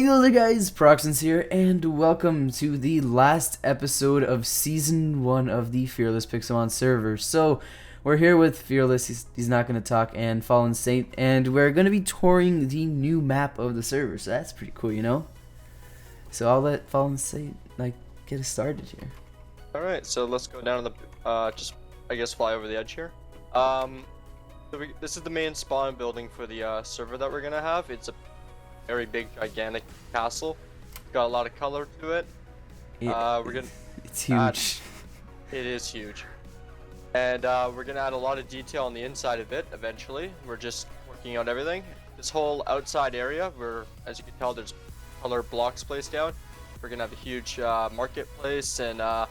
yo there guys, Proxens here, and welcome to the last episode of Season 1 of the Fearless Pixelmon server. So, we're here with Fearless, he's not going to talk, and Fallen Saint, and we're going to be touring the new map of the server, so that's pretty cool, you know? So I'll let Fallen Saint, get us started here. Alright, so let's go down to the, just, I guess, fly over the edge here. This is the main spawn building for the server that we're going to have. It's a very big, gigantic castle. It's got a lot of color to it. It's huge. It is huge. And we're gonna add a lot of detail on the inside of it eventually. We're just working out everything. This whole outside area, where, as you can tell, there's color blocks placed down. We're gonna have a huge marketplace and a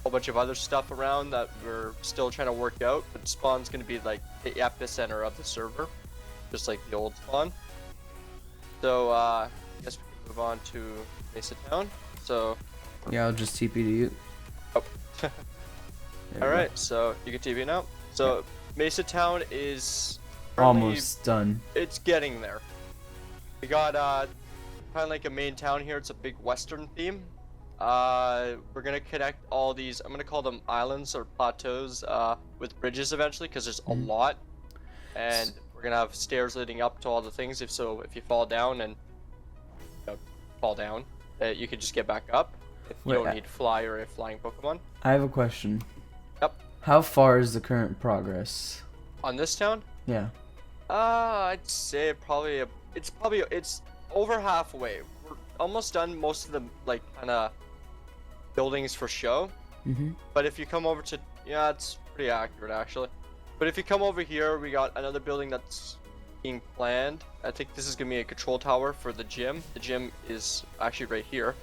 whole bunch of other stuff around that we're still trying to work out. But spawn's gonna be like the epicenter of the server, just like the old spawn. So, I guess we can move on to Mesa Town. So, yeah, I'll just TP to you. Oh. Alright, so you can TP now. So, yeah. Mesa Town is almost done. It's getting there. We got kind of like a main town here. It's a big western theme. We're gonna connect all these, I'm gonna call them islands or plateaus with bridges eventually, because there's a lot. And we're gonna have stairs leading up to all the things. If you fall down and fall down, you can just get back up. If you don't need fly or a flying Pokemon. I have a question. Yep. How far is the current progress on this town? Yeah. I'd say it's over halfway. We're almost done most of the kind of buildings for show. But if you come over to it's pretty accurate actually. But if you come over here, we got another building that's being planned. I think this is going to be a control tower for the gym. The gym is actually right here.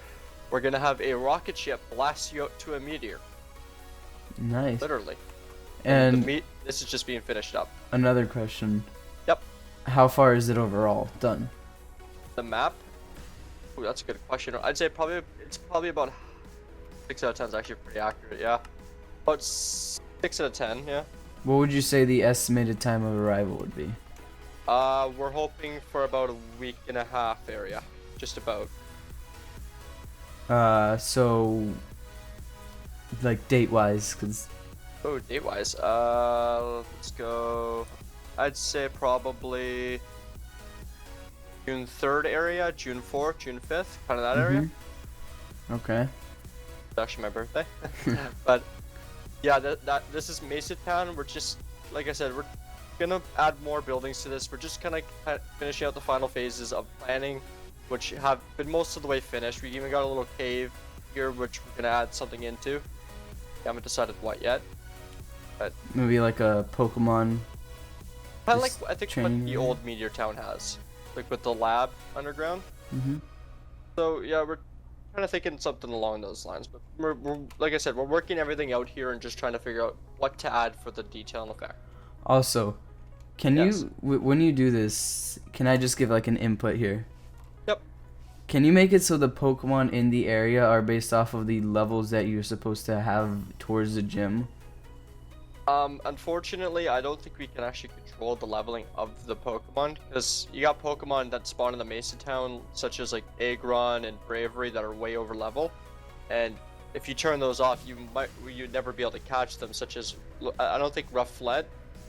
We're going to have a rocket ship blast you out to a meteor. Nice. Literally. And this is just being finished up. Another question. Yep. How far is it overall done? The map? Ooh, that's a good question. I'd say it's probably about 6 out of 10 is actually pretty accurate, yeah. About 6 out of 10, yeah. What would you say the estimated time of arrival would be? We're hoping for about a week and a half area. Just about. So date-wise, cause oh, date-wise, let's go. I'd say probably June 3rd area, June 4th, June 5th, kind of that area. Okay. It's actually my birthday, but yeah, this is Mesa Town. We're just, like I said, we're gonna add more buildings to this. We're just kind of finishing out the final phases of planning, which have been most of the way finished. We even got a little cave here, which we're gonna add something into. We haven't decided what yet, but maybe like a Pokemon. Kind of like I think what the old Meteor Town has, like with the lab underground. So yeah, we're kind of thinking something along those lines. But we're like I said, we're working everything out here and just trying to figure out what to add for the detail and effect. Also, can you when you do this, can I just give like an input here? Yep. Can you make it so the Pokemon in the area are based off of the levels that you're supposed to have towards the gym? Unfortunately, I don't think we can actually control the leveling of the Pokemon, because you got Pokemon that spawn in the Mesa Town, such as like Aggron and Bravery, that are way over level, and if you turn those off, you'd never be able to catch them. Such as, I don't think Rufflet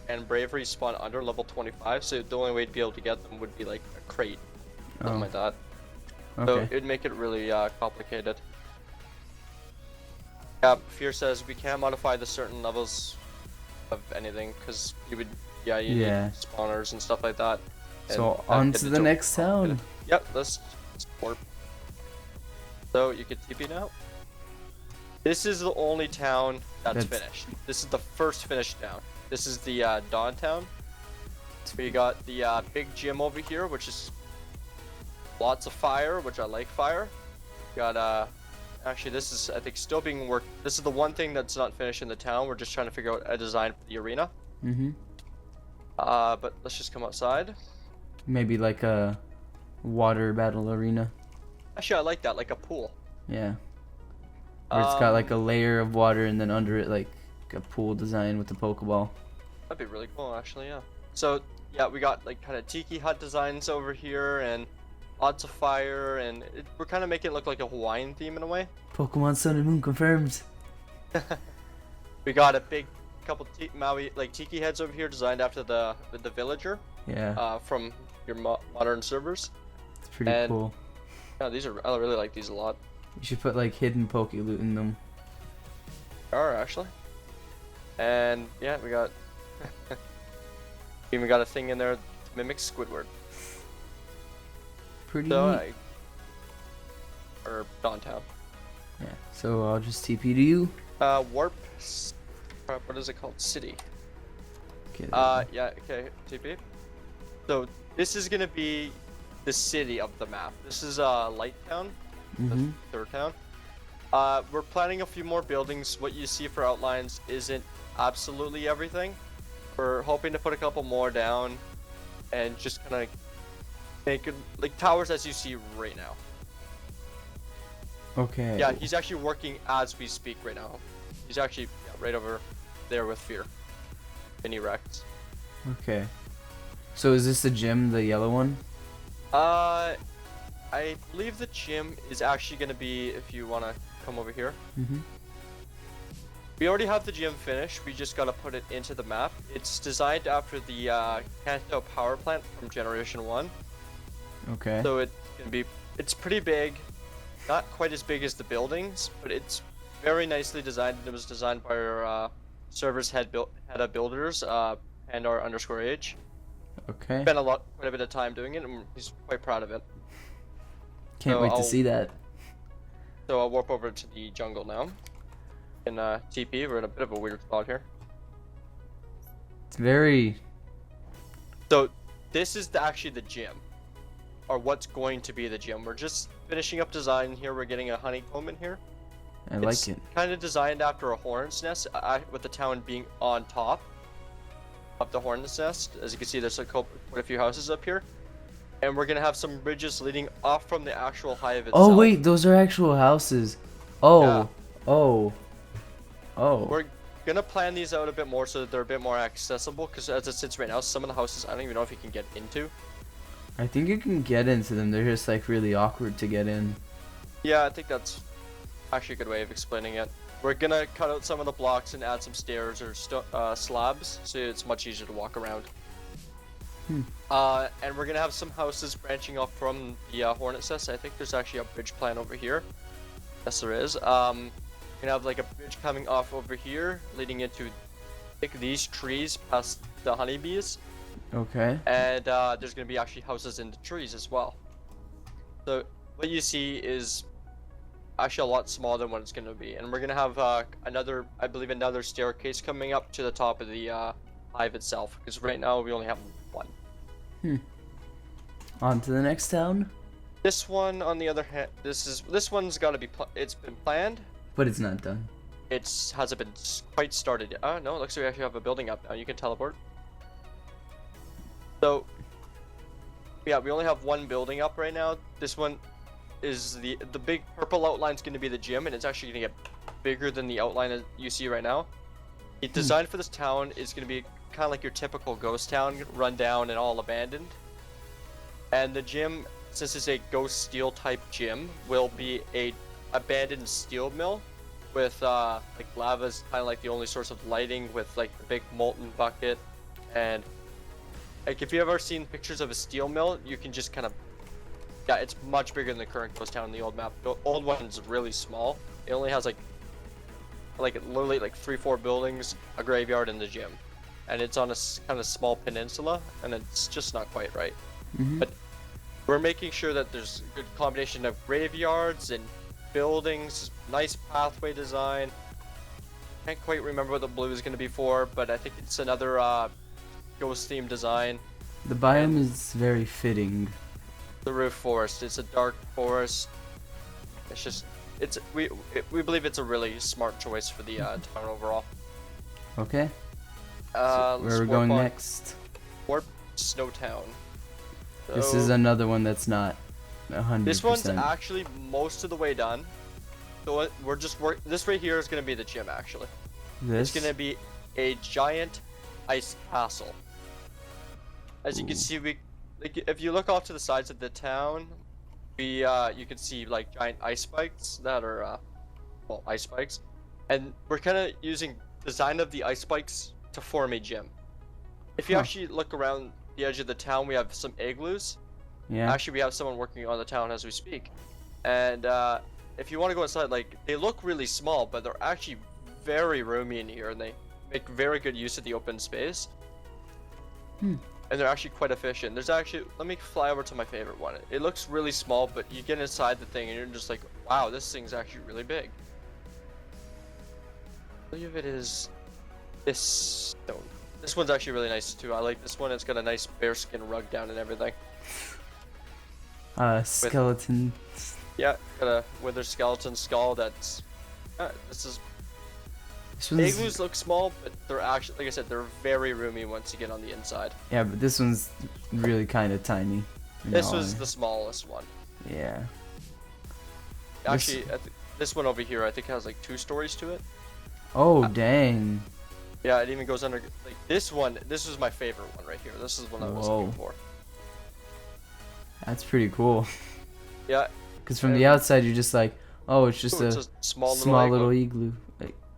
and Bravery spawn under level 25, so the only way to be able to get them would be like a crate, something like that. Okay. So it'd make it really complicated. Yeah, Fear says we can't modify the certain levels of anything, because you need spawners and stuff like that. So on to the next town. Yep, let's warp. So you can TP now. This is the only town that's finished. This is the first finished town. This is the Dawn Town. So you got the big gym over here, which is lots of fire, which I like fire. You got actually, this is, I think, still being worked. This is the one thing that's not finished in the town. We're just trying to figure out a design for the arena. But let's just come outside. Maybe like a water battle arena. Actually, I like that, like a pool. Yeah. Where it's got like a layer of water and then under it like a pool design with the Pokeball. That'd be really cool, actually, yeah. So, yeah, we got like kind of tiki hut designs over here, and lots of fire, and we're kind of making it look like a Hawaiian theme in a way. Pokemon Sun and Moon confirmed. We got a big couple Maui like tiki heads over here, designed after the villager. Yeah. From your modern servers. It's pretty cool. Yeah, I really like these a lot. You should put like hidden Poke Loot in them. Are actually. And yeah, we got even got a thing in there to mimic Squidward. Pretty So neat. or downtown. Yeah. So I'll just TP to you. Warp. What is it called? City. Okay, yeah. Okay. TP. So this is gonna be the city of the map. This is Light Town, the third town. We're planning a few more buildings. What you see for outlines isn't absolutely everything. We're hoping to put a couple more down and just kind of make it like towers as you see right now. Okay. Yeah, he's actually working as we speak right now. He's actually right over there with Fear. Mini Rex. Okay. So is this the gym, the yellow one? I believe the gym is actually going to be, if you want to come over here. We already have the gym finished. We just got to put it into the map. It's designed after the Kanto power plant from Generation 1. Okay. So it's pretty big. Not quite as big as the buildings, but it's very nicely designed. It was designed by our server's head of builders, Pandar_Age. Okay. Spent quite a bit of time doing it, and he's quite proud of it. Can't wait to see that. So I'll warp over to the jungle now. In TP, we're in a bit of a weird spot here. It's very... So this is actually the gym, or what's going to be the gym. We're just finishing up design here. We're getting a honeycomb in here. I like it. Kind of designed after a hornet's nest, with the town being on top of the hornet's nest. As you can see, there's quite a few houses up here. And we're going to have some bridges leading off from the actual hive itself. Oh wait, those are actual houses. Oh. Yeah. Oh. Oh. We're going to plan these out a bit more so that they're a bit more accessible, because as it sits right now, some of the houses I don't even know if you can get into. I think you can get into them. They're just like really awkward to get in. Yeah, I think that's actually a good way of explaining it. We're going to cut out some of the blocks and add some stairs or slabs, so it's much easier to walk around. And we're going to have some houses branching off from the hornet's nest. I think there's actually a bridge plan over here. Yes, there is. We're going to have like a bridge coming off over here, leading into these trees past the honeybees. Okay. And there's going to be actually houses in the trees as well. So what you see is actually a lot smaller than what it's going to be. And we're going to have I believe another staircase coming up to the top of the hive itself, because right now we only have one. On to the next town. This one, on the other hand, this one's got to be it's been planned, but it's not done. It hasn't been quite started yet. No, it looks like we actually have a building up now. You can teleport. So yeah, we only have one building up right now. This one is the big purple outline's going to be the gym, and it's actually going to get bigger than the outline that you see right now. The design for this town is going to be kind of like your typical ghost town, run down and all abandoned. And the gym, since it's a ghost steel type gym, will be a abandoned steel mill with like lava's kind of like the only source of lighting, with like the big molten bucket. And like if you've ever seen pictures of a steel mill, you can just kind of, yeah, it's much bigger than the current ghost town in the old map. The old one's really small. It only has like literally like 3-4 buildings, a graveyard, and the gym. And it's on a kind of small peninsula, and it's just not quite right. But we're making sure that there's a good combination of graveyards and buildings, nice pathway design. Can't quite remember what the blue is going to be for, but I think it's another ghost themed design. The biome is very fitting. The roof forest. It's a dark forest. It's just we believe it's a really smart choice for the town overall. Okay. So where are we going next? Warp Snowtown. So this is another one that's not 100%. This one's actually most of the way done. So we're just this right here is going to be the gym actually. This? It's going to be a giant ice castle. As you can see, if you look off to the sides of the town, we you can see like giant ice spikes that are well, ice spikes, and we're kind of using design of the ice spikes to form a gym. If you Huh. actually look around the edge of the town, we have some igloos. Yeah. Actually, we have someone working on the town as we speak. And if you want to go inside, like, they look really small, but they're actually very roomy in here, and they make very good use of the open space. Hmm. And they're actually quite efficient. There's actually, let me fly over to my favorite one. It looks really small, but you get inside the thing, and you're just like, wow, this thing's actually really big. I believe it is this stone. This one's actually really nice too. I like this one. It's got a nice bearskin rug down and everything. Skeleton. Yeah, got a wither skeleton skull. That's this is. This one's, Igloos look small, but they're actually, like I said, they're very roomy once you get on the inside. yeah, but this one's really kind of tiny. This was the smallest one. Yeah. Actually, this one over here, I think has like 2 stories to it. Oh, dang. Yeah, it even goes under. Like this one, this was my favorite one right here. This is what I was looking for. That's pretty cool. Yeah. Because from the outside, you're just like, oh, it's just it's a a small little igloo.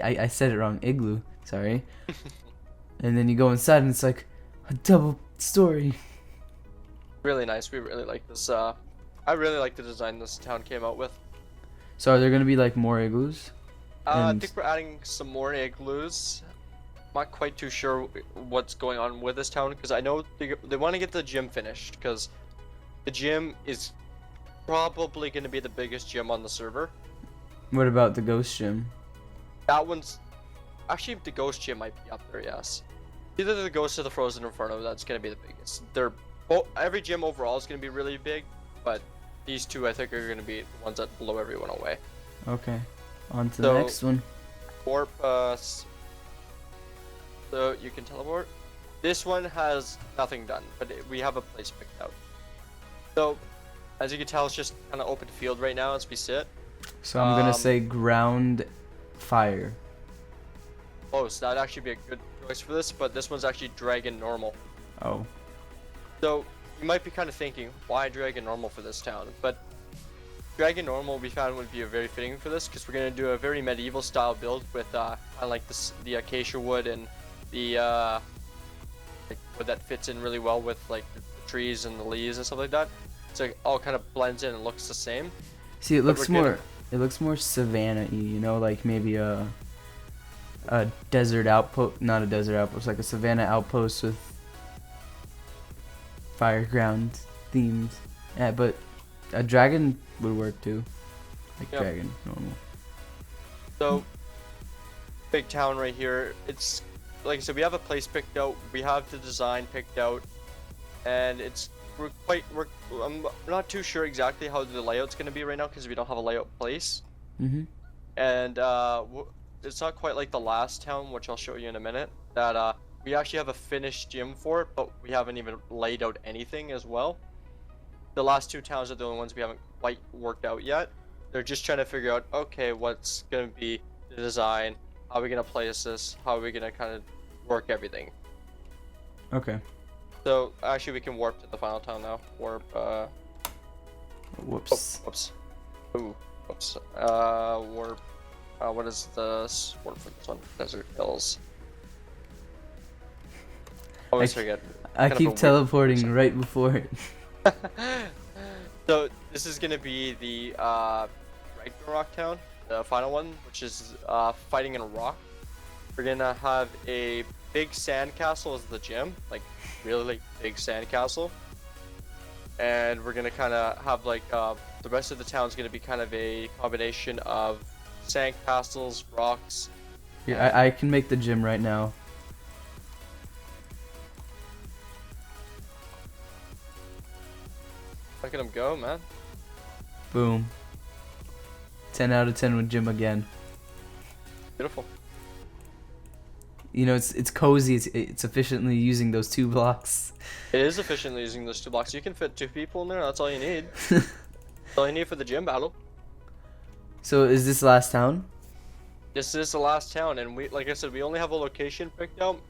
I said it wrong. Igloo. Sorry. And then you go inside, and it's like a double story. Really nice. We really like this. I really like the design this town came out with. So are there gonna be like more igloos? I And- think we're adding some more igloos. I'm not quite too sure what's going on with this town because I know they want to get the gym finished because the gym is probably going to be the biggest gym on the server. What about the ghost gym? That one's actually the ghost gym might be up there. Yes, either the ghost or the frozen inferno. That's going to be the biggest. They're every gym overall is going to be really big, but these two I think are going to be the ones that blow everyone away. Okay. On to the next one. Warp so you can teleport. This one has nothing done, but we have a place picked out. So, as you can tell, it's just kind of open field right now as we sit. So I'm gonna say ground fire. Oh, so that'd actually be a good choice for this, but this one's actually dragon normal. Oh. So, you might be kind of thinking, why dragon normal for this town? But dragon normal we found would be a very fitting for this because we're gonna do a very medieval style build with kind of like the acacia wood and the like wood that fits in really well with like the trees and the leaves and stuff like that. So it all kind of blends in and looks the same. See, it looks we're more. It looks more savannah-y, you know, like maybe a desert outpost, not a desert outpost, like a savannah outpost with fireground themes. Yeah, but a dragon would work too, like Yep. dragon normal. So big town right here. It's like I said, we have a place picked out. We have the design picked out, and I'm not too sure exactly how the layout's going to be right now because we don't have a layout place. Mhm. And it's not quite like the last town, which I'll show you in a minute. That we actually have a finished gym for it, but we haven't even laid out anything as well. The last 2 towns are the only ones we haven't quite worked out yet. They're just trying to figure out, okay, what's going to be the design, how are we going to place this, how are we going to kind of work everything. Okay. So actually we can warp to the final town now. Warp, Whoops. whoops. Ooh, whoops. Warp, what is the warp for this one? Desert Hills. Always forget. I Kind of a keep weird teleporting right before it. So this is gonna be the Ragnarok town, the final one, which is fighting in a rock. We're gonna have a big sand castle as the gym, like really big sand castle, and we're gonna kind of have like the rest of the town's gonna be kind of a combination of sand castles, rocks. Here, I can make the gym right now. Look at him go, man. Boom. 10 out of 10 with gym again. Beautiful. You know, it's cozy. It's efficiently using those 2 blocks. It is efficiently using those 2 blocks. You can fit 2 people in there. That's all you need. That's all you need for the gym battle. So is this last town? This is the last town, and we, like I said, we only have a location picked out.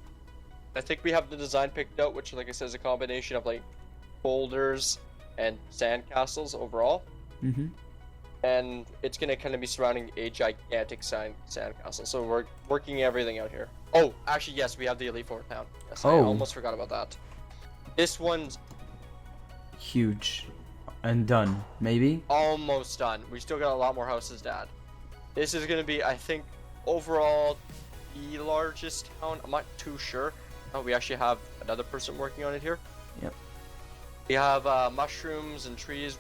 I think we have the design picked out, which, like I said, is a combination of like boulders and sand castles overall. and it's gonna kind of be surrounding a gigantic sandcastle. So we're working everything out here. Oh, actually, yes, we have the Elite Four town. Yes, I almost forgot about that. This one's huge and done, maybe? almost done. We still got a lot more houses to add. This is gonna be, I think, overall the largest town. I'm not too sure. Oh, we actually have another person working on it here. Yep. We have mushrooms and trees.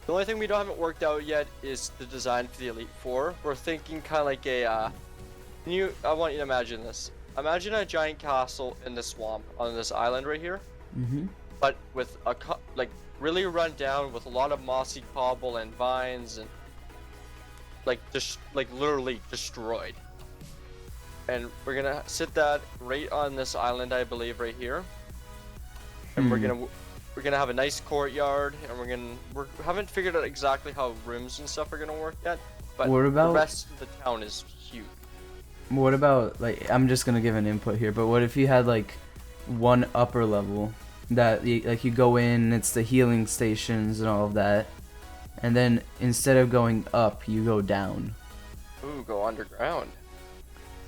The only thing we haven't worked out yet is the design for the Elite Four. We're thinking kind of like a, I want you to imagine this. Imagine a giant castle in the swamp on this island right here. But with a, like, really run down with a lot of mossy cobble and vines and, like, just, like, literally destroyed. And we're gonna sit that right on this island, I believe, right here. And we're gonna have a nice courtyard, and we haven't figured out exactly how rooms and stuff are gonna work yet. But what about the rest of the town is huge. What about, like, I'm just gonna give an input here, but what if you had like one upper level that like you go in, it's the healing stations and all of that, and then instead of going up, you go down. Ooh, go underground.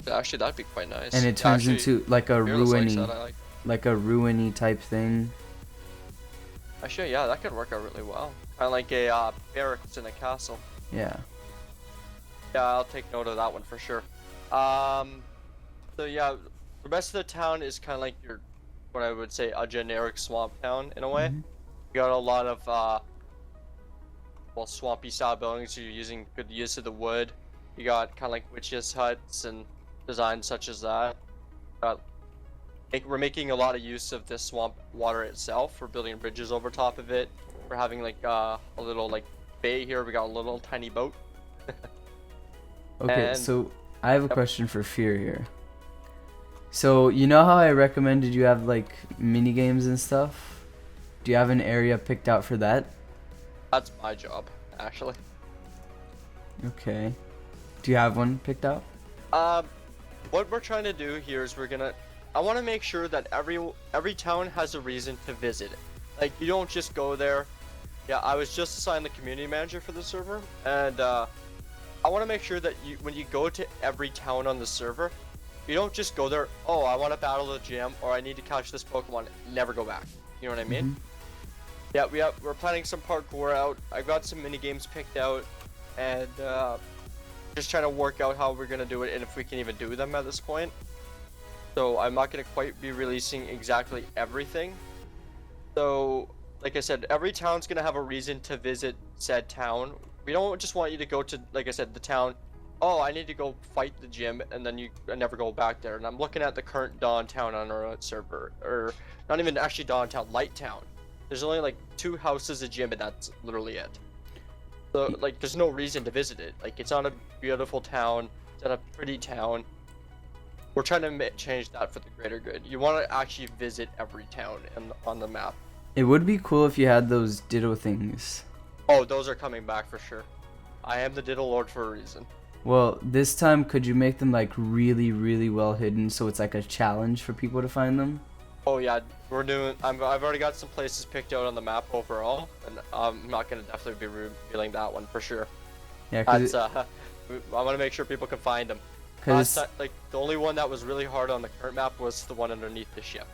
Actually, that'd be quite nice. And it turns into like a ruiny, like a ruiny type thing. Actually, yeah, that could work out really well. Kind of like a barracks in a castle. Yeah. Yeah, I'll take note of that one for sure. So yeah, the rest of the town is kind of like your, what I would say, a generic swamp town in a way. You got a lot of well, swampy style buildings. So you're using good use of the wood. You got kind of like witches' huts and designs such as that. We're making a lot of use of this swamp water itself. We're building bridges over top of it. We're having like a little like bay here. We got a little tiny boat. Okay, so I have a question for Fear here. So you know how I recommended you have like mini games and stuff? Do you have an area picked out for that? That's my job, actually. Okay. Do you have one picked out? What we're trying to do here is I want to make sure that every town has a reason to visit it. Like, you don't just go there. Yeah, I was just assigned the community manager for the server, and I want to make sure that when you go to every town on the server, you don't just go there, oh, I want to battle the gym, or I need to catch this Pokemon, never go back. You know what I mean? Yeah, we're planning some parkour out. I got some mini games picked out, and just trying to work out how we're gonna do it and if we can even do them at this point. So I'm not gonna quite be releasing exactly everything. So, like I said, every town's gonna have a reason to visit said town. We don't just want you to go to, like I said, the town. Oh, I need to go fight the gym, and then you never go back there. And I'm looking at the current Dawn Town on our server, or not even actually Dawn Town, Light Town. There's only like 2 houses, a gym, and that's literally it. So, like, there's no reason to visit it. Like, it's not a beautiful town. It's not a pretty town. We're trying to change that for the greater good. You want to actually visit every town on the map. It would be cool if you had those Ditto things. Oh, those are coming back for sure. I am the Ditto Lord for a reason. Well, this time, could you make them, like, really, really well hidden so it's like a challenge for people to find them? Oh yeah, I've already got some places picked out on the map overall, and I'm not gonna definitely be revealing that one for sure. Yeah, cause I want to make sure people can find them. Like, the only one that was really hard on the current map was the one underneath the ship.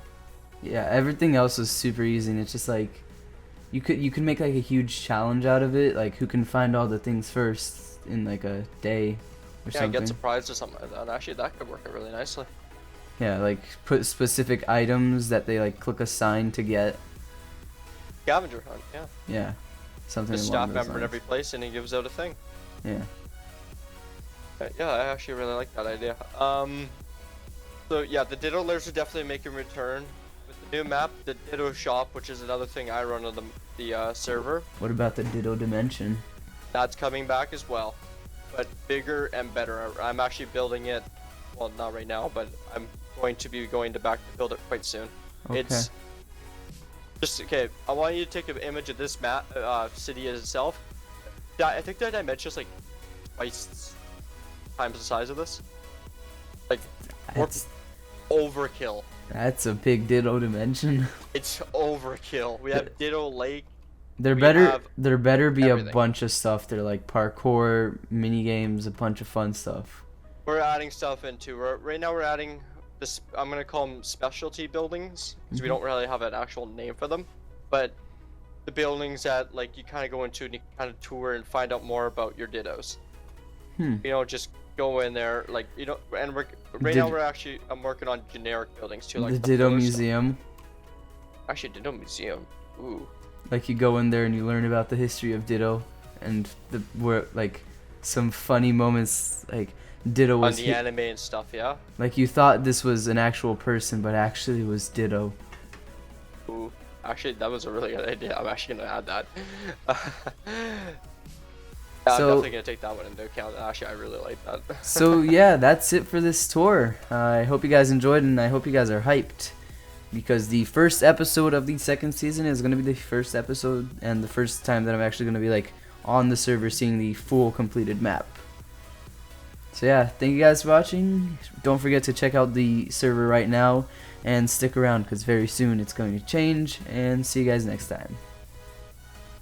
Yeah, everything else was super easy, and it's just like you could make like a huge challenge out of it, like who can find all the things first in like a day or something. Yeah, get surprised or something like that. Actually, that could work out really nicely. Yeah, like put specific items that they like click a sign to get. Scavenger hunt, yeah. Yeah, something. The staff member in every place, and he gives out a thing. Yeah. Yeah, I actually really like that idea. So yeah, the Ditto Lairs are definitely making a return with the new map, the Ditto Shop, which is another thing I run on the server. What about the Ditto Dimension? That's coming back as well, but bigger and better. I'm actually building it. Well, not right now, but I'm going to be going back to build it quite soon. Okay. It's just okay. I want you to take an image of this map, city itself. I think that dimension is like twice times the size of this. Like, That's overkill. a big Ditto Dimension. It's overkill. We have Ditto Lake. There We better have there better be everything. a bunch of stuff there, like parkour, mini games, a bunch of fun stuff. We're adding stuff into. Right now we're adding this. I'm gonna call them specialty buildings because we don't really have an actual name for them, but the buildings that like you kind of go into and you kind of tour and find out more about your dittos. You know, just go in there, like you know. And right now I'm working on generic buildings too, like The Ditto Blue stuff. Museum. Actually, Ditto Museum. Ooh. Like you go in there and you learn about the history of Ditto and where like some funny moments, like Ditto On was the anime and stuff, yeah. like you thought this was an actual person, but actually it was Ditto. Ooh. Actually, that was a really good idea. I'm actually gonna add that. Yeah, I'm So- definitely gonna take that one into account. Actually, I really like that. So yeah, that's it for this tour. I hope you guys enjoyed, and I hope you guys are hyped, because the first episode of the second season is going to be the first episode and the first time that I'm actually going to be like on the server seeing the full completed map. So yeah, thank you guys for watching. Don't forget to check out the server right now and stick around because very soon it's going to change, and see you guys next time.